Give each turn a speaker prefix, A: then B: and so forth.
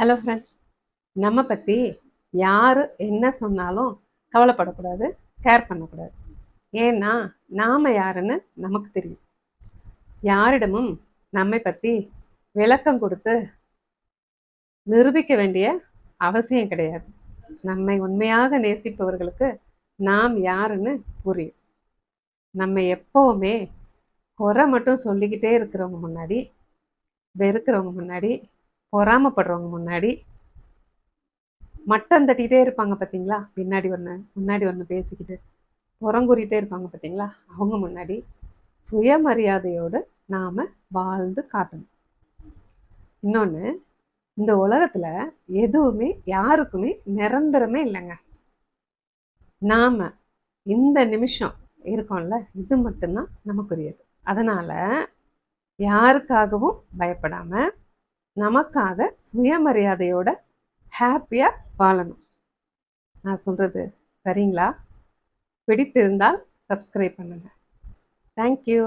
A: Hello friends, நம்ம பற்றி யார் என்ன சொன்னாலும் கவலைப்படக்கூடாது, கேர் பண்ணக்கூடாது. ஏன்னா நாம் யாருன்னு நமக்கு தெரியும். யாரிடமும் நம்மை பற்றி விளக்கம் கொடுத்து நிரூபிக்க வேண்டிய அவசியம் கிடையாது. நம்மை உண்மையாக நேசிப்பவர்களுக்கு நாம் யாருன்னு புரியும். நம்ம எப்போவுமே குறை மட்டும் சொல்லிக்கிட்டே இருக்கிறவங்க முன்னாடி, வெறுக்கிறவங்க முன்னாடி, பொறாமப்படுறவங்க முன்னாடி, மட்டம் தட்டிகிட்டே இருப்பாங்க பார்த்தீங்களா, முன்னாடி ஒன்று பேசிக்கிட்டு புறங்குறிட்டே இருப்பாங்க பார்த்தீங்களா, அவங்க முன்னாடி சுயமரியாதையோடு நாம் வாழ்ந்து காட்டணும். இன்னொன்று, இந்த உலகத்தில் எதுவுமே யாருக்குமே நிரந்தரமே இல்லைங்க. நாம் இந்த நிமிஷம் இருக்கோம்ல, இது மட்டும்தான் நமக்குரியது. அதனால் யாருக்காகவும் பயப்படாமல் நமக்காக சுயமரியாதையோட ஹாப்பியாக வாழணும். நான் சொல்கிறது சரிங்களா? பிடித்திருந்தால் சப்ஸ்கிரைப் பண்ணுங்கள். தேங்க்யூ.